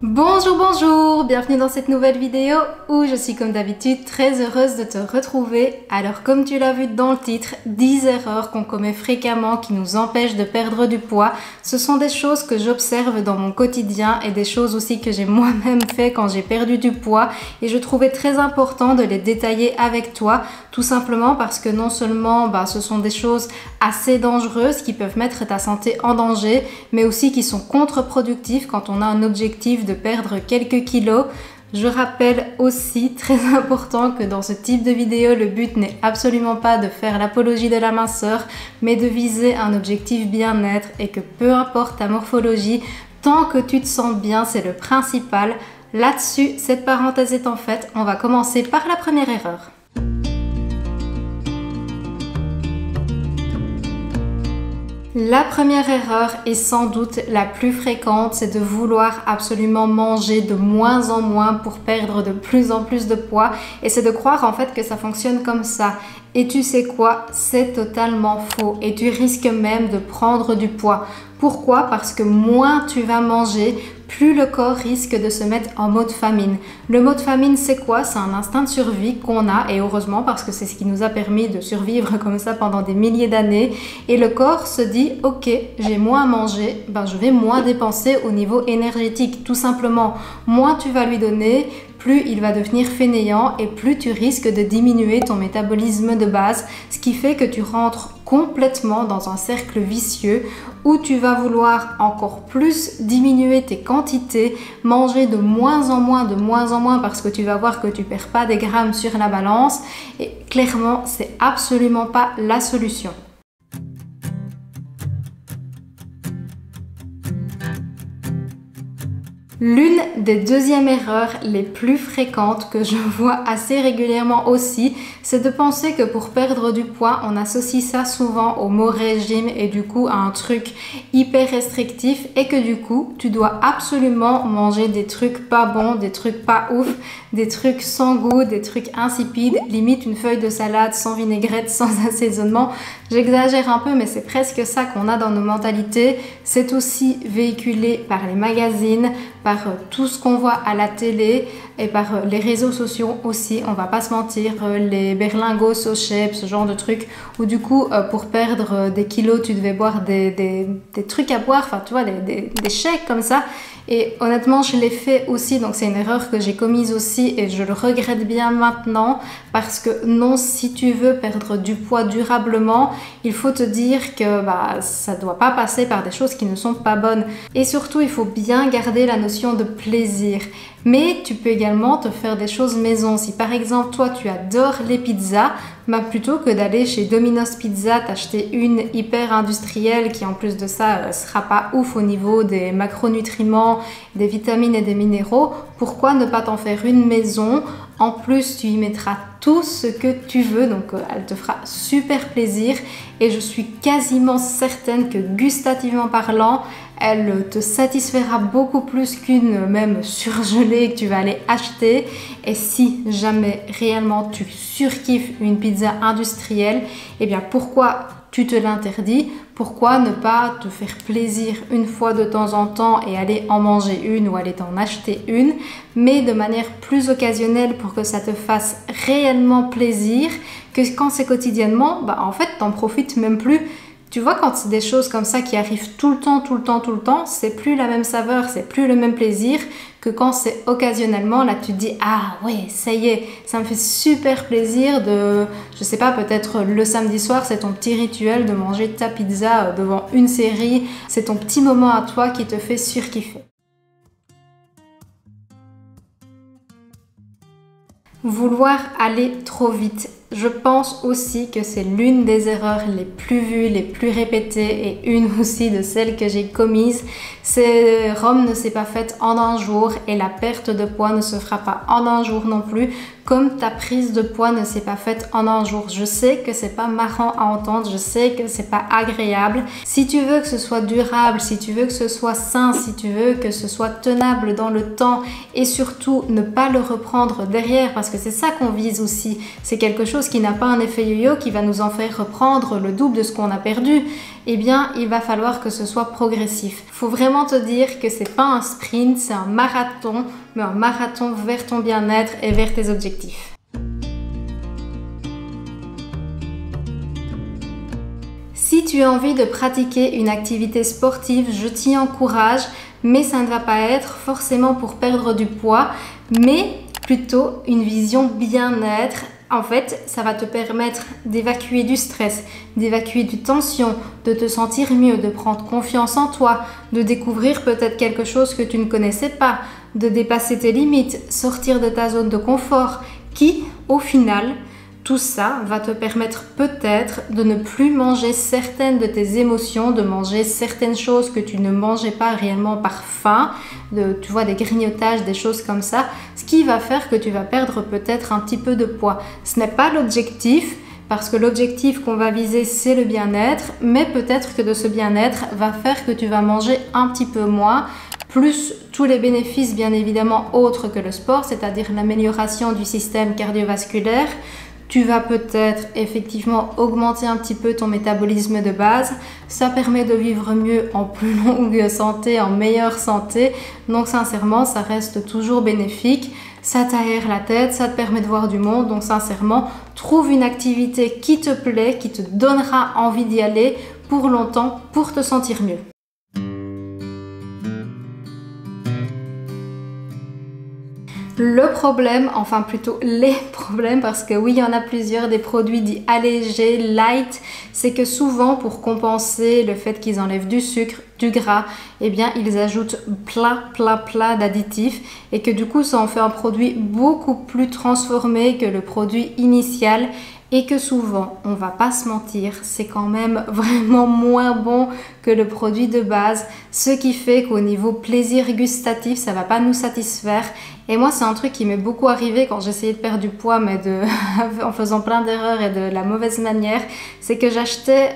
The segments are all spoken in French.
Bonjour, bonjour, bienvenue dans cette nouvelle vidéo où je suis comme d'habitude très heureuse de te retrouver. Alors comme tu l'as vu dans le titre, 10 erreurs qu'on commet fréquemment qui nous empêchent de perdre du poids. Ce sont des choses que j'observe dans mon quotidien et des choses aussi que j'ai moi-même fait quand j'ai perdu du poids et je trouvais très important de les détailler avec toi, tout simplement parce que non seulement ce sont des choses assez dangereuses qui peuvent mettre ta santé en danger, mais aussi qui sont contre-productives quand on a un objectif de perdre quelques kilos. Je rappelle aussi, très important, que dans ce type de vidéo, le but n'est absolument pas de faire l'apologie de la minceur, mais de viser un objectif bien-être et que peu importe ta morphologie, tant que tu te sens bien, c'est le principal. Là-dessus, cette parenthèse étant faite, on va commencer par la première erreur. La première erreur est sans doute la plus fréquente, c'est de vouloir absolument manger de moins en moins pour perdre de plus en plus de poids et c'est de croire en fait que ça fonctionne comme ça. Et tu sais quoi? C'est totalement faux et tu risques même de prendre du poids. Pourquoi? Parce que moins tu vas manger, plus le corps risque de se mettre en mode famine. Le mode famine, c'est quoi? C'est un instinct de survie qu'on a et heureusement parce que c'est ce qui nous a permis de survivre comme ça pendant des milliers d'années. Et le corps se dit, ok, j'ai moins à manger, je vais moins dépenser au niveau énergétique. Tout simplement, moins tu vas lui donner, plus il va devenir fainéant et plus tu risques de diminuer ton métabolisme de base, ce qui fait que tu rentres complètement dans un cercle vicieux où tu vas vouloir encore plus diminuer tes quantités, manger de moins en moins parce que tu vas voir que tu perds pas des grammes sur la balance et clairement c'est absolument pas la solution. L'une des deuxièmes erreurs les plus fréquentes que je vois assez régulièrement aussi, c'est de penser que pour perdre du poids, on associe ça souvent au mot régime et du coup à un truc hyper restrictif et que du coup, tu dois absolument manger des trucs pas bons, des trucs pas ouf, des trucs sans goût, des trucs insipides, limite une feuille de salade sans vinaigrette, sans assaisonnement. J'exagère un peu mais c'est presque ça qu'on a dans nos mentalités. C'est aussi véhiculé par les magazines, par tout ce qu'on voit à la télé et par les réseaux sociaux aussi, on va pas se mentir, les berlingots au chèvre, ce genre de trucs où du coup pour perdre des kilos tu devais boire des trucs à boire, enfin tu vois des shakes comme ça et honnêtement je l'ai fait aussi donc c'est une erreur que j'ai commise aussi et je le regrette bien maintenant parce que non, si tu veux perdre du poids durablement il faut te dire que ça doit pas passer par des choses qui ne sont pas bonnes et surtout il faut bien garder la notion de plaisir. Mais tu peux également te faire des choses maison. Si par exemple toi tu adores les pizzas, plutôt que d'aller chez Domino's Pizza t'acheter une hyper industrielle qui en plus de ça sera pas ouf au niveau des macronutriments, des vitamines et des minéraux, pourquoi ne pas t'en faire une maison? En plus tu y mettras tout ce que tu veux, donc elle te fera super plaisir et je suis quasiment certaine que gustativement parlant, elle te satisfera beaucoup plus qu'une même surgelée que tu vas aller acheter. Et si jamais réellement tu surkiffes une pizza industrielle, eh bien pourquoi tu te l'interdis? Pourquoi ne pas te faire plaisir une fois de temps en temps et aller en manger une ou aller t'en acheter une, mais de manière plus occasionnelle pour que ça te fasse réellement plaisir, que quand c'est quotidiennement, en fait t'en profites même plus. Tu vois, quand c'est des choses comme ça qui arrivent tout le temps, c'est plus la même saveur, c'est plus le même plaisir que quand c'est occasionnellement. Là, tu te dis, ah ouais, ça y est, ça me fait super plaisir de, je sais pas, peut-être le samedi soir, c'est ton petit rituel de manger ta pizza devant une série. C'est ton petit moment à toi qui te fait surkiffer. Vouloir aller trop vite. Je pense aussi que c'est l'une des erreurs les plus vues, les plus répétées et une aussi de celles que j'ai commises. C'est Rome ne s'est pas faite en un jour et la perte de poids ne se fera pas en un jour non plus, comme ta prise de poids ne s'est pas faite en un jour. Je sais que c'est pas marrant à entendre, je sais que c'est pas agréable. Si tu veux que ce soit durable, si tu veux que ce soit sain, si tu veux que ce soit tenable dans le temps et surtout ne pas le reprendre derrière parce que c'est ça qu'on vise aussi. C'est quelque chose chose qui n'a pas un effet yo-yo, qui va nous en faire reprendre le double de ce qu'on a perdu, eh bien, il va falloir que ce soit progressif. Il faut vraiment te dire que c'est pas un sprint, c'est un marathon, mais un marathon vers ton bien-être et vers tes objectifs. Si tu as envie de pratiquer une activité sportive, je t'y encourage, mais ça ne va pas être forcément pour perdre du poids, mais plutôt une vision bien-être. En fait, ça va te permettre d'évacuer du stress, d'évacuer du tension, de te sentir mieux, de prendre confiance en toi, de découvrir peut-être quelque chose que tu ne connaissais pas, de dépasser tes limites, sortir de ta zone de confort, qui, au final, tout ça va te permettre peut-être de ne plus manger certaines de tes émotions, de manger certaines choses que tu ne mangeais pas réellement par faim, tu vois, des grignotages, des choses comme ça, ce qui va faire que tu vas perdre peut-être un petit peu de poids. Ce n'est pas l'objectif, parce que l'objectif qu'on va viser, c'est le bien-être, mais peut-être que de ce bien-être va faire que tu vas manger un petit peu moins, plus tous les bénéfices bien évidemment autres que le sport, c'est-à-dire l'amélioration du système cardiovasculaire. Tu vas peut-être effectivement augmenter un petit peu ton métabolisme de base. Ça permet de vivre mieux en plus longue santé, en meilleure santé. Donc sincèrement, ça reste toujours bénéfique. Ça t'aère la tête, ça te permet de voir du monde. Donc sincèrement, trouve une activité qui te plaît, qui te donnera envie d'y aller pour longtemps, pour te sentir mieux. Le problème, enfin plutôt les problèmes, parce que oui, il y en a plusieurs, des produits dits allégés, light, c'est que souvent pour compenser le fait qu'ils enlèvent du sucre, du gras, eh bien ils ajoutent plein d'additifs et que du coup ça en fait un produit beaucoup plus transformé que le produit initial. Et que souvent, on va pas se mentir, c'est quand même vraiment moins bon que le produit de base, ce qui fait qu'au niveau plaisir gustatif, ça va pas nous satisfaire. Et moi, c'est un truc qui m'est beaucoup arrivé quand j'essayais de perdre du poids, mais en faisant plein d'erreurs et de la mauvaise manière, c'est que j'achetais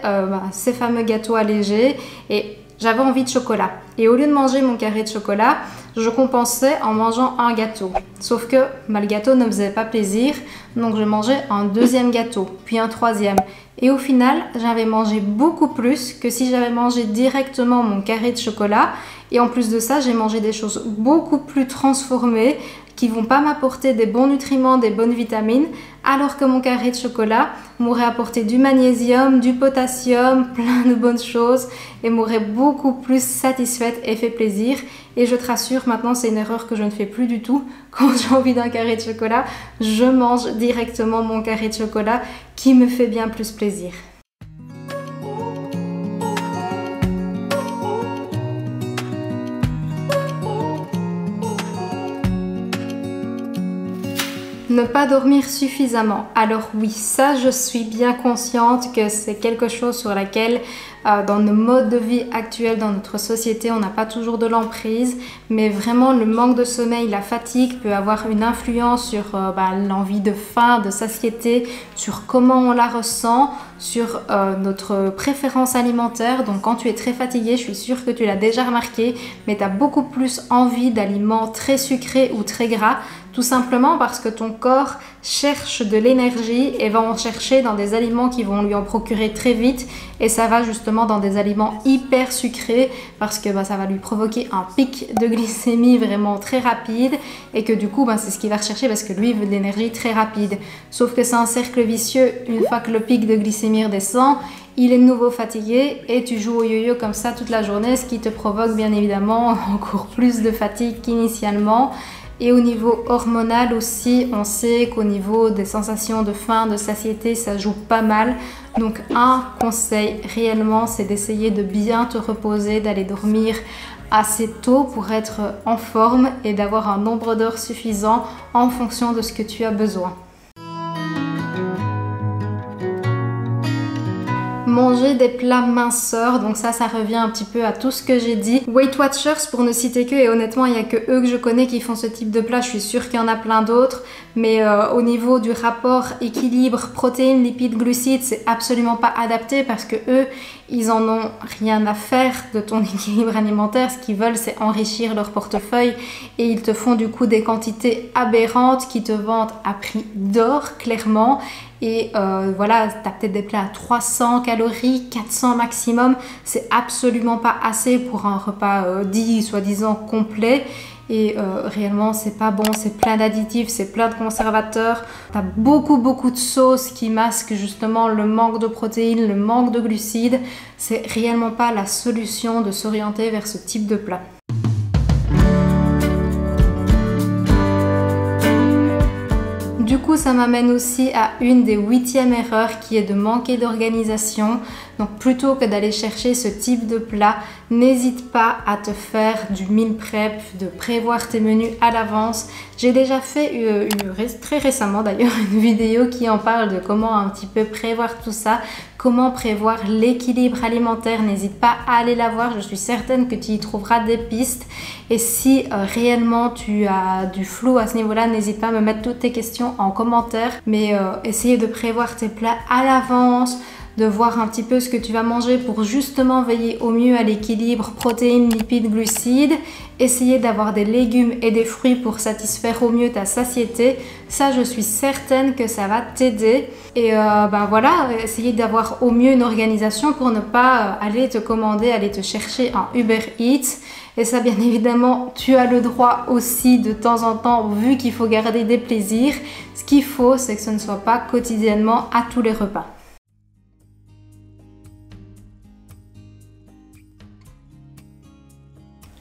ces fameux gâteaux allégés et j'avais envie de chocolat. Et au lieu de manger mon carré de chocolat, je compensais en mangeant un gâteau. Sauf que le gâteau ne me faisait pas plaisir, donc je mangeais un deuxième gâteau, puis un troisième. Et au final, j'avais mangé beaucoup plus que si j'avais mangé directement mon carré de chocolat. Et en plus de ça, j'ai mangé des choses beaucoup plus transformées qui vont pas m'apporter des bons nutriments, des bonnes vitamines, alors que mon carré de chocolat m'aurait apporté du magnésium, du potassium, plein de bonnes choses et m'aurait beaucoup plus satisfaite et fait plaisir. Et je te rassure, maintenant c'est une erreur que je ne fais plus du tout. Quand j'ai envie d'un carré de chocolat, je mange directement mon carré de chocolat qui me fait bien plus plaisir. Ne pas dormir suffisamment. Alors oui, ça je suis bien consciente que c'est quelque chose sur laquelle dans nos modes de vie actuels, dans notre société, on n'a pas toujours de l'emprise, mais vraiment le manque de sommeil, la fatigue peut avoir une influence sur l'envie de faim, de satiété, sur comment on la ressent, sur notre préférence alimentaire. Donc quand tu es très fatigué, je suis sûre que tu l'as déjà remarqué, mais tu as beaucoup plus envie d'aliments très sucrés ou très gras, tout simplement parce que ton corps cherche de l'énergie et va en chercher dans des aliments qui vont lui en procurer très vite, et ça va justement dans des aliments hyper sucrés parce que ça va lui provoquer un pic de glycémie vraiment très rapide et que du coup c'est ce qu'il va rechercher parce que lui il veut de l'énergie très rapide. Sauf que c'est un cercle vicieux. Une fois que le pic de glycémie redescend, il est de nouveau fatigué et tu joues au yo-yo comme ça toute la journée, ce qui te provoque bien évidemment encore plus de fatigue qu'initialement. Et au niveau hormonal aussi, on sait qu'au niveau des sensations de faim, de satiété, ça joue pas mal. Donc un conseil réellement, c'est d'essayer de bien te reposer, d'aller dormir assez tôt pour être en forme et d'avoir un nombre d'heures suffisant en fonction de ce que tu as besoin. Manger des plats minceurs, donc ça revient un petit peu à tout ce que j'ai dit. Weight Watchers pour ne citer que, et honnêtement il n'y a que eux que je connais qui font ce type de plat, je suis sûre qu'il y en a plein d'autres, mais au niveau du rapport équilibre protéines, lipides, glucides, c'est absolument pas adapté parce que eux ils en ont rien à faire de ton équilibre alimentaire. Ce qu'ils veulent, c'est enrichir leur portefeuille et ils te font du coup des quantités aberrantes qui te vendent à prix d'or, clairement. Et voilà, tu as peut-être des plats à 300 calories, 400 maximum. C'est absolument pas assez pour un repas dit, soi-disant complet. Et réellement, c'est pas bon, c'est plein d'additifs, c'est plein de conservateurs. T'as beaucoup de sauces qui masquent justement le manque de protéines, le manque de glucides. C'est réellement pas la solution de s'orienter vers ce type de plat. Du coup, ça m'amène aussi à une des 8e erreurs qui est de manquer d'organisation. Donc plutôt que d'aller chercher ce type de plat, n'hésite pas à te faire du meal prep, de prévoir tes menus à l'avance. J'ai déjà fait très récemment d'ailleurs une vidéo qui en parle de comment un petit peu prévoir tout ça, comment prévoir l'équilibre alimentaire. N'hésite pas à aller la voir, je suis certaine que tu y trouveras des pistes. Et si réellement tu as du flou à ce niveau-là, n'hésite pas à me mettre toutes tes questions en commentaire. Mais essayer de prévoir tes plats à l'avance, de voir un petit peu ce que tu vas manger pour justement veiller au mieux à l'équilibre protéines, lipides, glucides. Essayer d'avoir des légumes et des fruits pour satisfaire au mieux ta satiété. Ça, je suis certaine que ça va t'aider. Et voilà, essayer d'avoir au mieux une organisation pour ne pas aller te commander, aller te chercher un Uber Eats. Et ça, bien évidemment, tu as le droit aussi de temps en temps, vu qu'il faut garder des plaisirs. Ce qu'il faut, c'est que ce ne soit pas quotidiennement à tous les repas.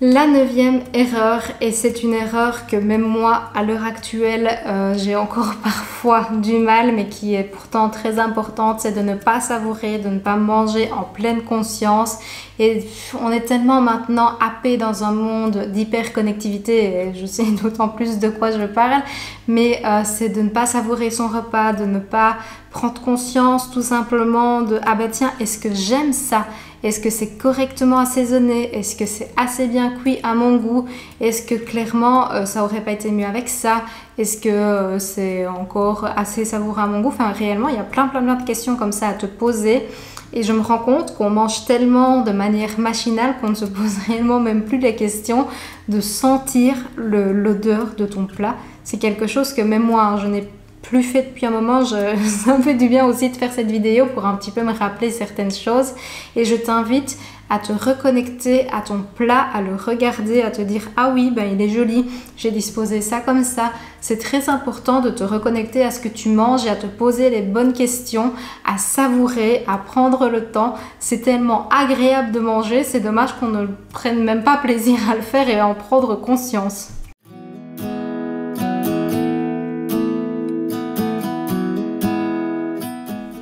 La 9e erreur, et c'est une erreur que même moi à l'heure actuelle j'ai encore parfois du mal, mais qui est pourtant très importante, c'est de ne pas savourer, de ne pas manger en pleine conscience. Et on est tellement maintenant happé dans un monde d'hyperconnectivité, et je sais d'autant plus de quoi je parle, mais c'est de ne pas savourer son repas, de ne pas prendre conscience tout simplement de « Ah ben tiens, est-ce que j'aime ça ? Est-ce que c'est correctement assaisonné? Est-ce que c'est assez bien cuit à mon goût? Est-ce que clairement ça aurait pas été mieux avec ça? Est-ce que c'est encore assez savoureux à mon goût? » Enfin réellement, il y a plein de questions comme ça à te poser. Et je me rends compte qu'on mange tellement de manière machinale qu'on ne se pose réellement même plus la question de sentir l'odeur de ton plat. C'est quelque chose que même moi, je n'ai plus fait depuis un moment. Ça me fait du bien aussi de faire cette vidéo pour un petit peu me rappeler certaines choses. Et je t'invite à te reconnecter à ton plat, à le regarder, à te dire « Ah oui, ben il est joli, j'ai disposé ça comme ça ». C'est très important de te reconnecter à ce que tu manges et à te poser les bonnes questions, à savourer, à prendre le temps. C'est tellement agréable de manger, c'est dommage qu'on ne prenne même pas plaisir à le faire et à en prendre conscience.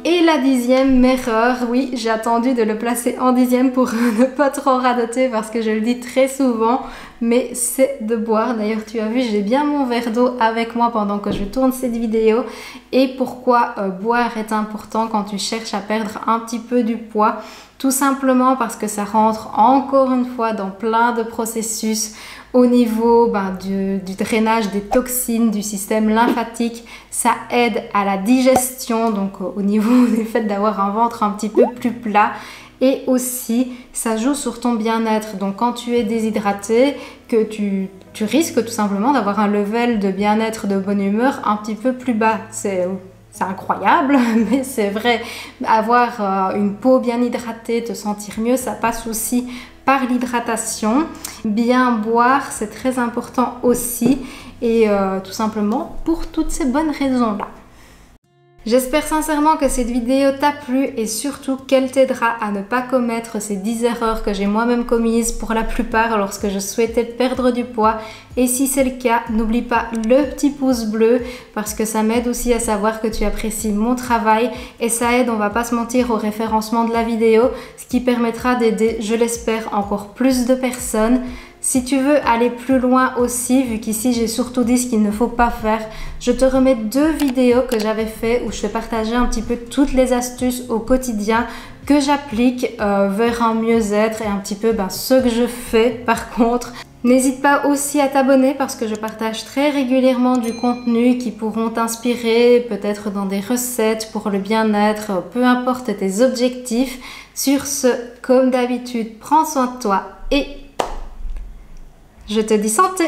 Et la 10e erreur, oui, j'ai attendu de le placer en 10e pour ne pas trop radoter parce que je le dis très souvent, mais c'est de boire. D'ailleurs, tu as vu, j'ai bien mon verre d'eau avec moi pendant que je tourne cette vidéo. Et pourquoi boire est important quand tu cherches à perdre un petit peu du poids? Tout simplement parce que ça rentre encore une fois dans plein de processus au niveau du drainage des toxines, du système lymphatique. Ça aide à la digestion, donc au niveau du fait d'avoir un ventre un petit peu plus plat. Et aussi, ça joue sur ton bien-être. Donc quand tu es déshydraté, que tu risques tout simplement d'avoir un level de bien-être, de bonne humeur un petit peu plus bas. C'est incroyable, mais c'est vrai. Avoir une peau bien hydratée, te sentir mieux, ça passe aussi par l'hydratation. Bien boire, c'est très important aussi. Et tout simplement pour toutes ces bonnes raisons-là. J'espère sincèrement que cette vidéo t'a plu et surtout qu'elle t'aidera à ne pas commettre ces 10 erreurs que j'ai moi-même commises pour la plupart lorsque je souhaitais perdre du poids. Et si c'est le cas, n'oublie pas le petit pouce bleu parce que ça m'aide aussi à savoir que tu apprécies mon travail et ça aide, on va pas se mentir, au référencement de la vidéo, ce qui permettra d'aider, je l'espère, encore plus de personnes. Si tu veux aller plus loin aussi, vu qu'ici j'ai surtout dit ce qu'il ne faut pas faire, je te remets 2 vidéos que j'avais fait où je te partageais un petit peu toutes les astuces au quotidien que j'applique vers un mieux-être et un petit peu ce que je fais par contre. N'hésite pas aussi à t'abonner parce que je partage très régulièrement du contenu qui pourront t'inspirer, peut-être dans des recettes pour le bien-être, peu importe tes objectifs. Sur ce, comme d'habitude, prends soin de toi et je te dis santé!